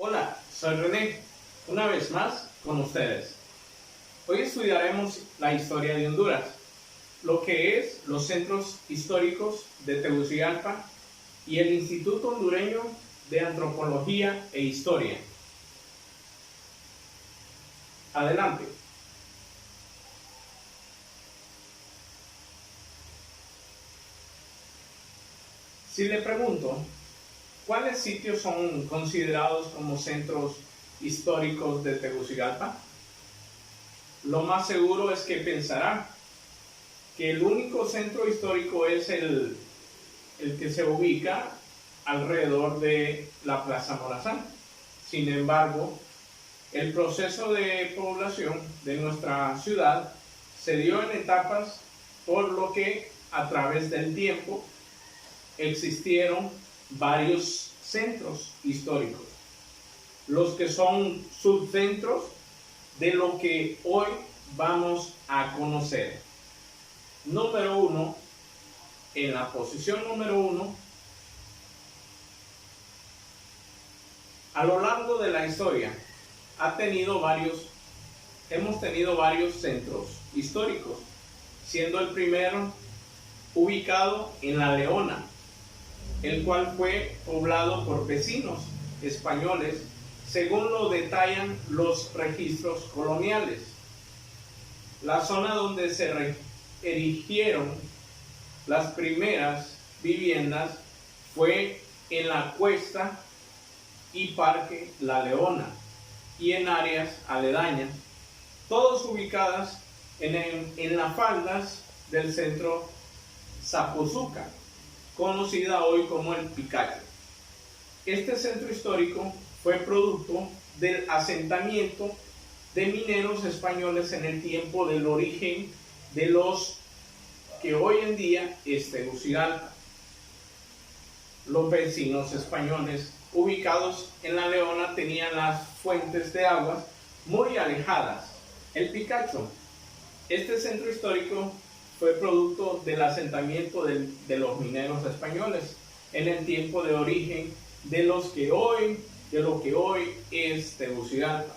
Hola, soy René, una vez más con ustedes. Hoy estudiaremos la historia de Honduras, lo que es los centros históricos de Tegucigalpa y el Instituto Hondureño de Antropología e Historia. Adelante. Si le pregunto, ¿cuáles sitios son considerados como centros históricos de Tegucigalpa? Lo más seguro es que pensará que el único centro histórico es el que se ubica alrededor de la Plaza Morazán. Sin embargo, el proceso de población de nuestra ciudad se dio en etapas, por lo que a través del tiempo existieron varios centros históricos, los que son subcentros de lo que hoy vamos a conocer. Número 1, en la posición número 1, a lo largo de la historia hemos tenido varios centros históricos, siendo el primero ubicado en La Leona, el cual fue poblado por vecinos españoles, según lo detallan los registros coloniales. La zona donde se erigieron las primeras viviendas fue en la Cuesta y Parque La Leona y en áreas aledañas, todos ubicadas en las faldas del centro Zapozuca, conocida hoy como el Picacho. Este centro histórico fue producto del asentamiento de mineros españoles en el tiempo del origen de los que hoy en día es Tegucigalpa. Los vecinos españoles ubicados en La Leona tenían las fuentes de aguas muy alejadas. El Picacho, este centro histórico, fue producto del asentamiento de los mineros españoles en el tiempo de origen de lo que hoy es Tegucigalpa.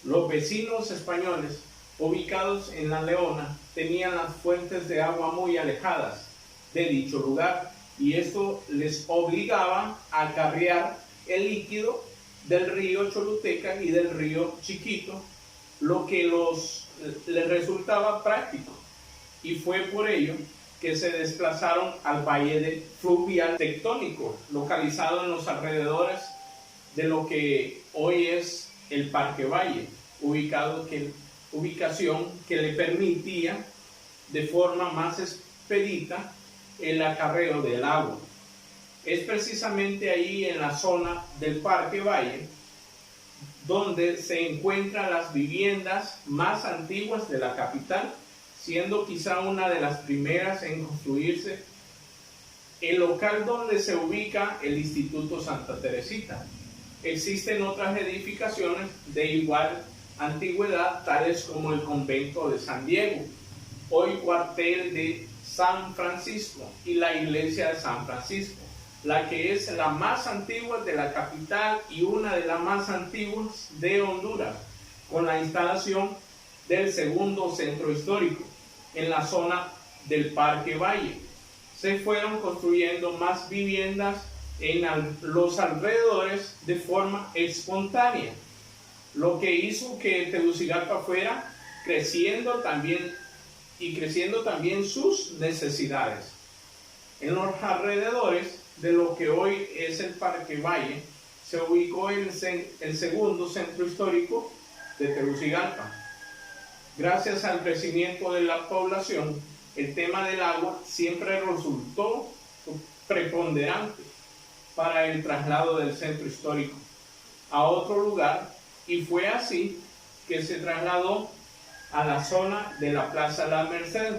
Los vecinos españoles ubicados en La Leona tenían las fuentes de agua muy alejadas de dicho lugar, y esto les obligaba a acarrear el líquido del río Choluteca y del río Chiquito, lo que les resultaba práctico, y fue por ello que se desplazaron al valle fluvial tectónico, localizado en los alrededores de lo que hoy es el Parque Valle, ubicación que le permitía de forma más expedita el acarreo del agua. Es precisamente ahí, en la zona del Parque Valle, donde se encuentran las viviendas más antiguas de la capital, siendo quizá una de las primeras en construirse el local donde se ubica el Instituto Santa Teresita. Existen otras edificaciones de igual antigüedad, tales como el convento de San Diego, hoy cuartel de San Francisco, y la iglesia de San Francisco, la que es la más antigua de la capital y una de las más antiguas de Honduras, con la instalación del segundo centro histórico en la zona del Parque Valle. Se fueron construyendo más viviendas en los alrededores de forma espontánea, lo que hizo que Tegucigalpa fuera creciendo también sus necesidades. En los alrededores de lo que hoy es el Parque Valle se ubicó el segundo centro histórico de Tegucigalpa. Gracias al crecimiento de la población, el tema del agua siempre resultó preponderante para el traslado del centro histórico a otro lugar, y fue así que se trasladó a la zona de la Plaza La Merced,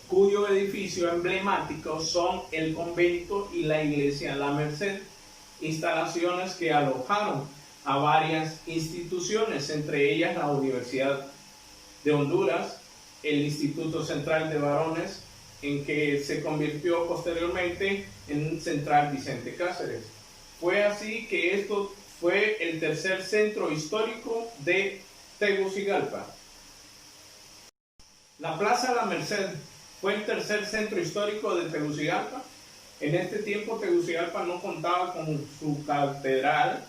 cuyo edificio emblemático son el convento y la iglesia La Merced, instalaciones que alojaron a varias instituciones, entre ellas la Universidad de Honduras, el Instituto Central de Varones, en que se convirtió posteriormente en Central Vicente Cáceres. Fue así que esto fue el tercer centro histórico de Tegucigalpa. La Plaza La Merced fue el tercer centro histórico de Tegucigalpa. En este tiempo Tegucigalpa no contaba con su catedral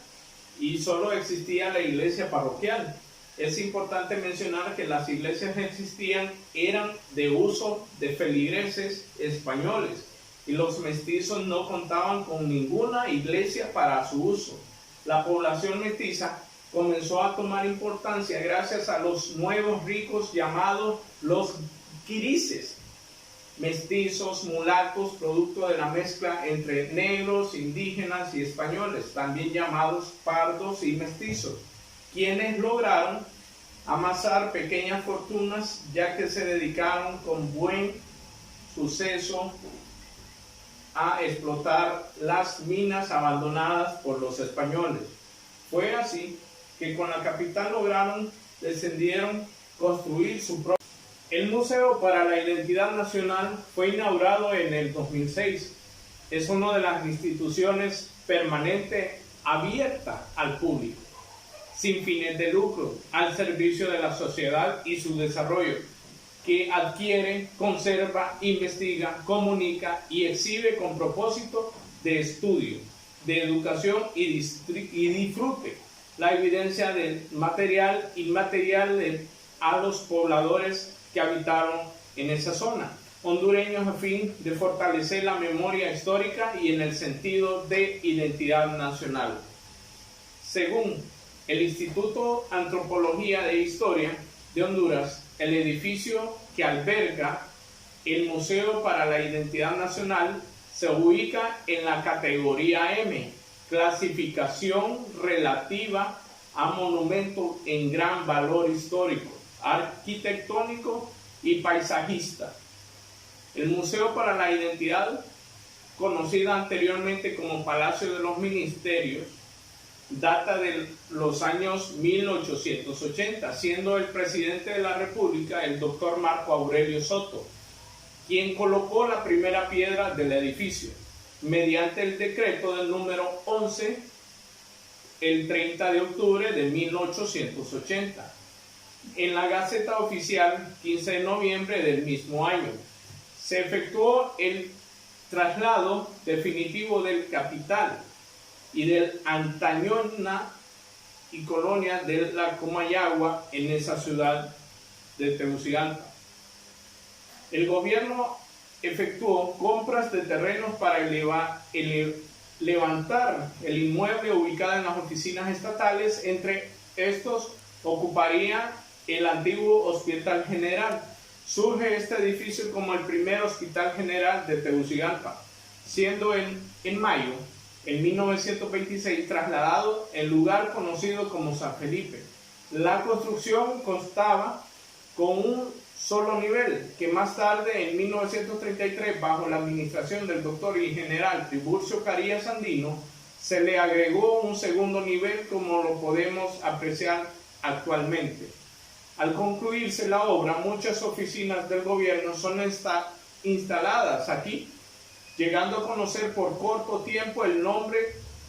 y solo existía la iglesia parroquial. Es importante mencionar que las iglesias que existían eran de uso de feligreses españoles y los mestizos no contaban con ninguna iglesia para su uso. La población mestiza comenzó a tomar importancia gracias a los nuevos ricos llamados los quirises, mestizos, mulatos, producto de la mezcla entre negros, indígenas y españoles, también llamados pardos y mestizos, quienes lograron amasar pequeñas fortunas ya que se dedicaron con buen suceso a explotar las minas abandonadas por los españoles. Fue así que con la capital decidieron construir su propio. El Museo para la Identidad Nacional fue inaugurado en el 2006. Es una de las instituciones permanentes abierta al público, sin fines de lucro, al servicio de la sociedad y su desarrollo, que adquiere, conserva, investiga, comunica y exhibe con propósito de estudio, de educación y disfrute la evidencia del material inmaterial a los pobladores que habitaron en esa zona, hondureños a fin de fortalecer la memoria histórica y en el sentido de identidad nacional. Según el Instituto Antropología e Historia de Honduras, el edificio que alberga el Museo para la Identidad Nacional se ubica en la categoría M, clasificación relativa a monumento en gran valor histórico, arquitectónico y paisajista. El Museo para la Identidad, conocida anteriormente como Palacio de los Ministerios, data de los años 1880, siendo el presidente de la República el doctor Marco Aurelio Soto, quien colocó la primera piedra del edificio, mediante el decreto del número 11, el 30 de octubre de 1880, en la Gaceta Oficial 15 de noviembre del mismo año. Se efectuó el traslado definitivo del capital y del antañona y colonia de la Comayagua en esa ciudad de Tegucigalpa. El gobierno efectuó compras de terrenos para levantar el inmueble ubicado en las oficinas estatales. Entre estos ocuparía el antiguo Hospital General. Surge este edificio como el primer Hospital General de Tegucigalpa, siendo en mayo en 1926 trasladado en lugar conocido como San Felipe. La construcción constaba con un solo nivel, que más tarde en 1933, bajo la administración del doctor y general Tiburcio Carías Andino, se le agregó un segundo nivel, como lo podemos apreciar actualmente. Al concluirse la obra, muchas oficinas del gobierno son instaladas aquí, llegando a conocer por corto tiempo el nombre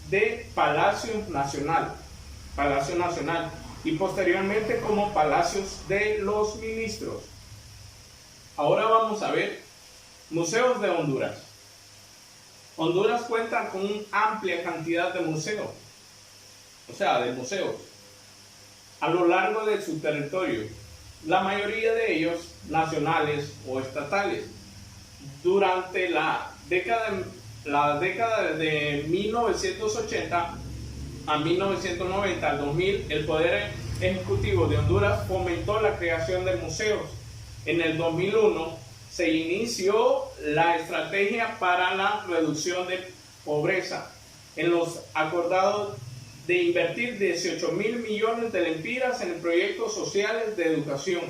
de Palacio Nacional, y posteriormente como Palacios de los Ministros. Ahora vamos a ver museos de Honduras. Honduras cuenta con una amplia cantidad de museos, a lo largo de su territorio, la mayoría de ellos nacionales o estatales. Durante la década de 1980 a 1990 al 2000, el Poder Ejecutivo de Honduras fomentó la creación de museos. En el 2001 se inició la estrategia para la reducción de pobreza, en los acordados de invertir 18.000 millones de lempiras en proyectos sociales de educación,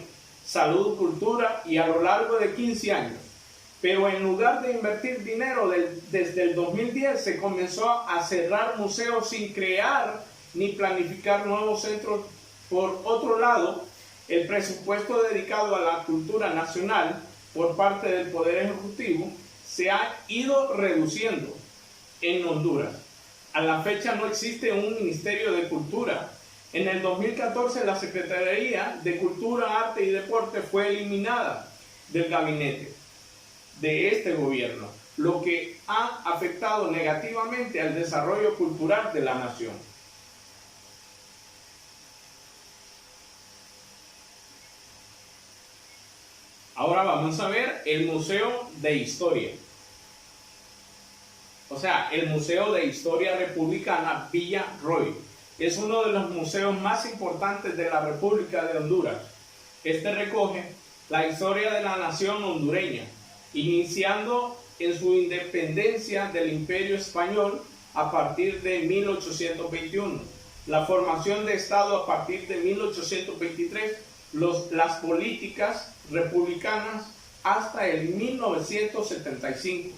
salud, cultura, y a lo largo de 15 años. Pero en lugar de invertir dinero desde el 2010, se comenzó a cerrar museos sin crear ni planificar nuevos centros. Por otro lado, el presupuesto dedicado a la cultura nacional por parte del Poder Ejecutivo se ha ido reduciendo en Honduras. A la fecha no existe un Ministerio de Cultura. En el 2014 la Secretaría de Cultura, Arte y Deporte fue eliminada del gabinete de este gobierno, lo que ha afectado negativamente al desarrollo cultural de la nación. Ahora vamos a ver el Museo de Historia. O sea, el Museo de Historia Republicana Villarroel es uno de los museos más importantes de la República de Honduras. Este recoge la historia de la nación hondureña, iniciando en su independencia del Imperio Español a partir de 1821, la formación de Estado a partir de 1823, las políticas republicanas hasta el 1975.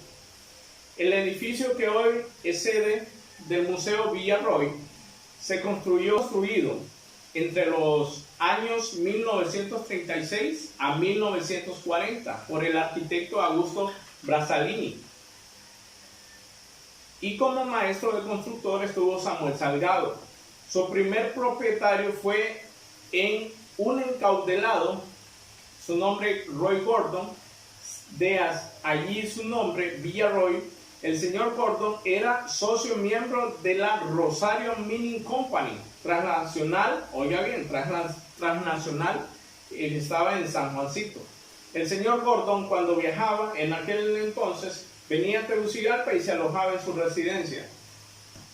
El edificio que hoy es sede del Museo Villarroel se construido entre los años 1936 a 1940 por el arquitecto Augusto Brazalini. Y como maestro de constructor estuvo Samuel Salgado. Su primer propietario fue en un encaudelado, su nombre Roy Gordon, de allí su nombre Villarroel. El señor Gordon era socio miembro de la Rosario Mining Company transnacional, oiga bien, transnacional, estaba en San Juancito. El señor Gordon, cuando viajaba en aquel entonces, venía a Tegucigalpa y se alojaba en su residencia.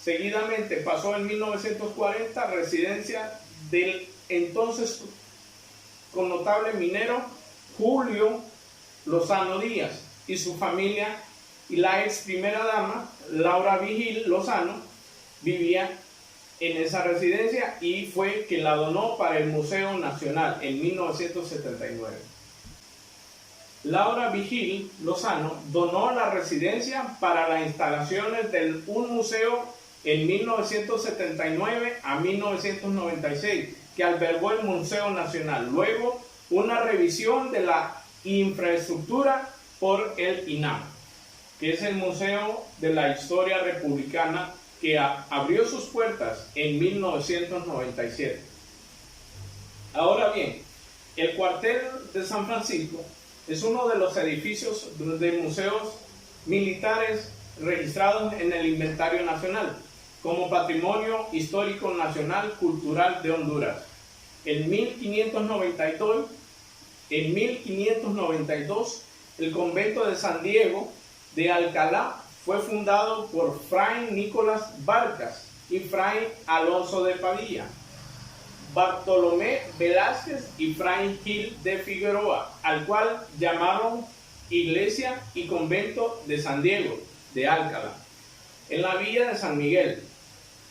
Seguidamente pasó en 1940 residencia del entonces connotable minero Julio Lozano Díaz y su familia, y la ex primera dama Laura Vigil Lozano vivía en esa residencia y fue que la donó para el Museo Nacional en 1979. Laura Vigil Lozano donó la residencia para las instalaciones de un museo en 1979 a 1996, que albergó el Museo Nacional. Luego, una revisión de la infraestructura por el INAM, que es el Museo de la Historia Republicana, que abrió sus puertas en 1997. Ahora bien, el cuartel de San Francisco es uno de los edificios de museos militares registrados en el Inventario Nacional como Patrimonio Histórico Nacional Cultural de Honduras. En 1592, el convento de San Diego de Alcalá fue fundado por Fray Nicolás Vargas y Fray Alonso de Padilla, Bartolomé Velázquez y Fray Gil de Figueroa, al cual llamaron Iglesia y Convento de San Diego de Alcalá, en la villa de San Miguel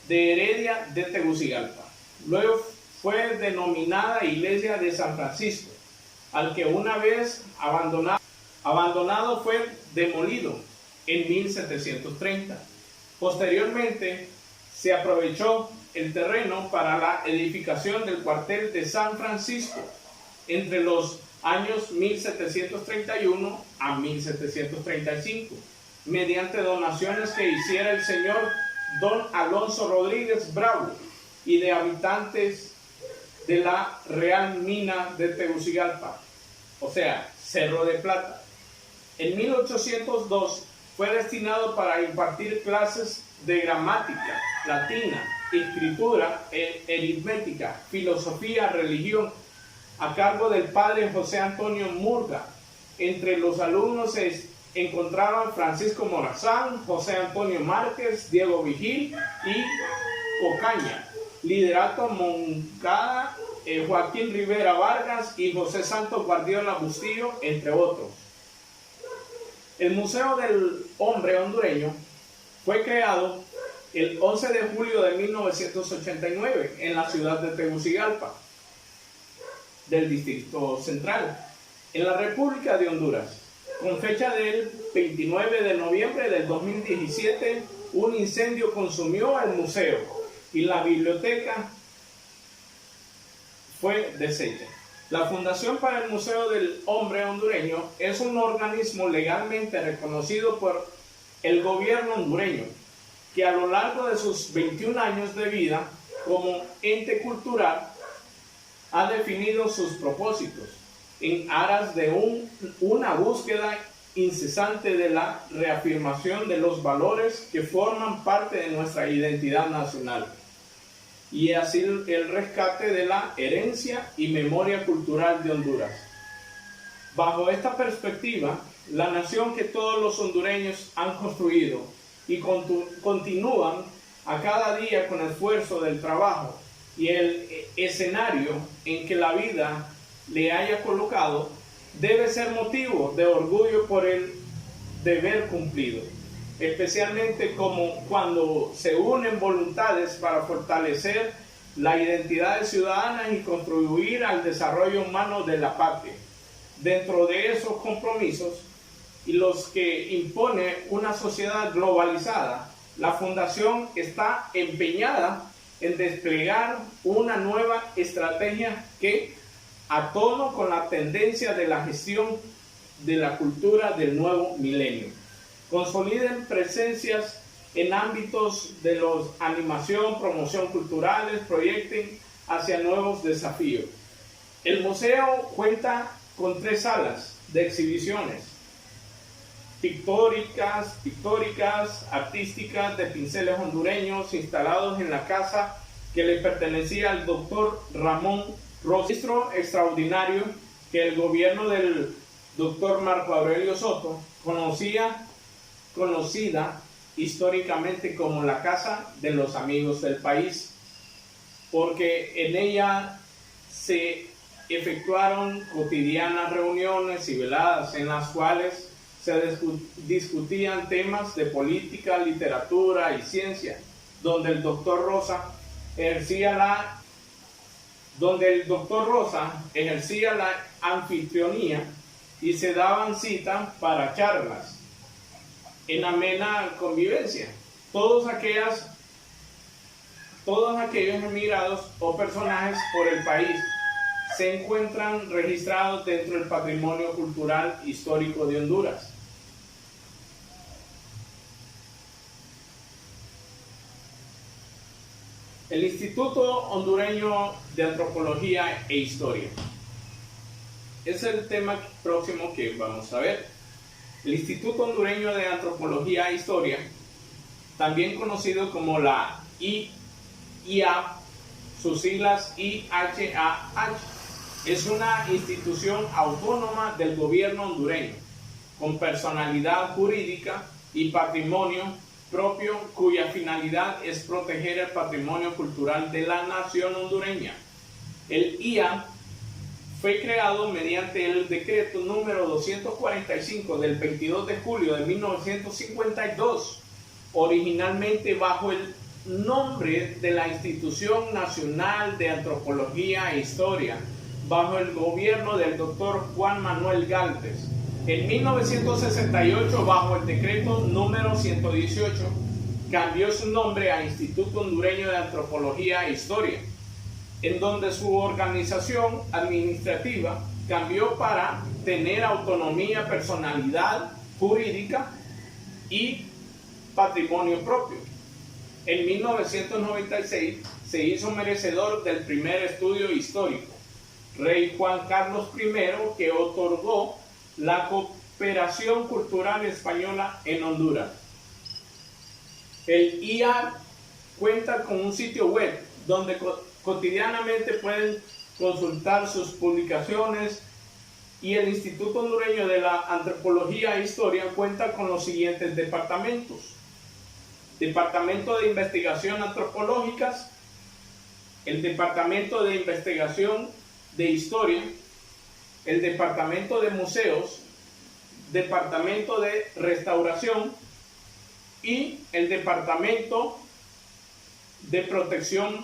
de Heredia de Tegucigalpa. Luego fue denominada Iglesia de San Francisco, al que una vez abandonado fue demolido en 1730. Posteriormente se aprovechó el terreno para la edificación del cuartel de San Francisco entre los años 1731 a 1735, mediante donaciones que hiciera el señor Don Alonso Rodríguez Bravo y de habitantes de la Real Mina de Tegucigalpa, o sea, Cerro de Plata. En 1802 fue destinado para impartir clases de gramática latina, escritura, aritmética, filosofía, religión, a cargo del padre José Antonio Murga. Entre los alumnos se encontraban Francisco Morazán, José Antonio Márquez, Diego Vigil y Ocaña, Liderato Moncada, Joaquín Rivera Vargas y José Santos Guardiola Bustillo, entre otros. El Museo del Hombre Hondureño fue creado el 11 de julio de 1989 en la ciudad de Tegucigalpa, del Distrito Central, en la República de Honduras. Con fecha del 29 de noviembre del 2017, un incendio consumió el museo y la biblioteca fue deshecha. La Fundación para el Museo del Hombre Hondureño es un organismo legalmente reconocido por el gobierno hondureño que a lo largo de sus 21 años de vida como ente cultural ha definido sus propósitos en aras de una búsqueda incesante de la reafirmación de los valores que forman parte de nuestra identidad nacional y así el rescate de la herencia y memoria cultural de Honduras. Bajo esta perspectiva, la nación que todos los hondureños han construido y continúan a cada día con esfuerzo del trabajo y el escenario en que la vida le haya colocado, debe ser motivo de orgullo por el deber cumplido, especialmente como cuando se unen voluntades para fortalecer la identidad ciudadana y contribuir al desarrollo humano de la patria. Dentro de esos compromisos y los que impone una sociedad globalizada, la Fundación está empeñada en desplegar una nueva estrategia que, a tono con la tendencia de la gestión de la cultura del nuevo milenio, consoliden presencias en ámbitos de los animación, promoción culturales, proyecten hacia nuevos desafíos. El museo cuenta con 3 salas de exhibiciones pictóricas, artísticas, de pinceles hondureños instalados en la casa que le pertenecía al doctor Ramón Rosa. Registro extraordinario que el gobierno del doctor Marco Aurelio Soto conocida históricamente como la Casa de los Amigos del País, porque en ella se efectuaron cotidianas reuniones y veladas en las cuales se discutían temas de política, literatura y ciencia, donde el doctor Rosa ejercía la anfitrionía y se daban cita para charlas en amena convivencia. Todos aquellos emigrados o personajes por el país se encuentran registrados dentro del patrimonio cultural histórico de Honduras. El Instituto Hondureño de Antropología e Historia es el tema próximo que vamos a ver. El Instituto Hondureño de Antropología e Historia, también conocido como la IA, sus siglas IHAH, es una institución autónoma del gobierno hondureño, con personalidad jurídica y patrimonio propio, cuya finalidad es proteger el patrimonio cultural de la nación hondureña. El IA fue creado mediante el decreto número 245 del 22 de julio de 1952, originalmente bajo el nombre de la Institución Nacional de Antropología e Historia, bajo el gobierno del doctor Juan Manuel Gálvez. En 1968, bajo el decreto número 118, cambió su nombre a Instituto Hondureño de Antropología e Historia, en donde su organización administrativa cambió para tener autonomía, personalidad jurídica y patrimonio propio. En 1996 se hizo merecedor del primer estudio histórico, Rey Juan Carlos I, que otorgó la cooperación cultural española en Honduras. El IA cuenta con un sitio web donde cotidianamente pueden consultar sus publicaciones, y el Instituto Hondureño de la Antropología e Historia cuenta con los siguientes departamentos: Departamento de Investigación Antropológicas, el Departamento de Investigación de Historia, el Departamento de Museos, Departamento de Restauración y el Departamento de Protección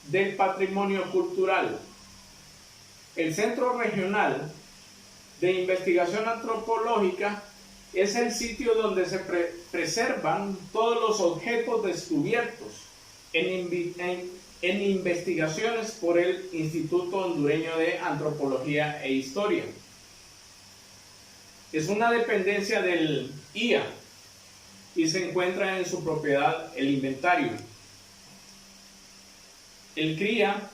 del Patrimonio Cultural. El Centro Regional de Investigación Antropológica es el sitio donde se preservan todos los objetos descubiertos en investigaciones por el Instituto Hondureño de Antropología e Historia. Es una dependencia del IA y se encuentra en su propiedad el inventario. El CRIA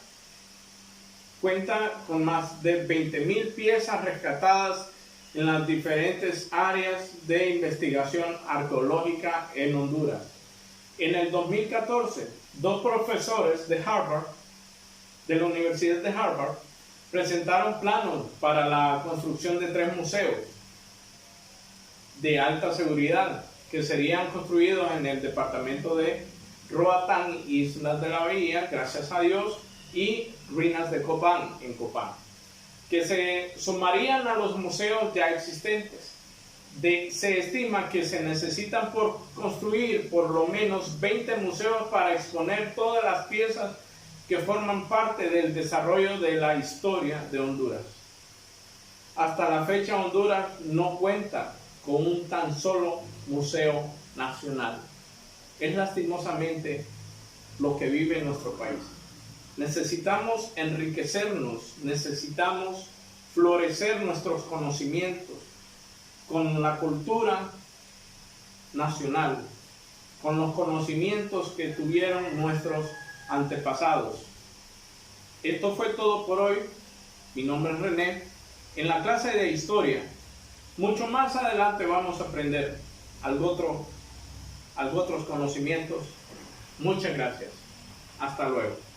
cuenta con más de 20,000 piezas rescatadas en las diferentes áreas de investigación arqueológica en Honduras. En el 2014, 2 profesores de Harvard, de la Universidad de Harvard, presentaron planos para la construcción de 3 museos de alta seguridad que serían construidos en el departamento de Roatán, Islas de la Bahía, gracias a Dios, y Ruinas de Copán, en Copán, que se sumarían a los museos ya existentes. Se estima que se necesitan por construir por lo menos 20 museos para exponer todas las piezas que forman parte del desarrollo de la historia de Honduras. Hasta la fecha, Honduras no cuenta con un tan solo museo nacional. Es lastimosamente lo que vive en nuestro país. Necesitamos enriquecernos, necesitamos florecer nuestros conocimientos con la cultura nacional, con los conocimientos que tuvieron nuestros antepasados. Esto fue todo por hoy. Mi nombre es René. En la clase de historia, mucho más adelante vamos a aprender algo otros conocimientos. Muchas gracias. Hasta luego.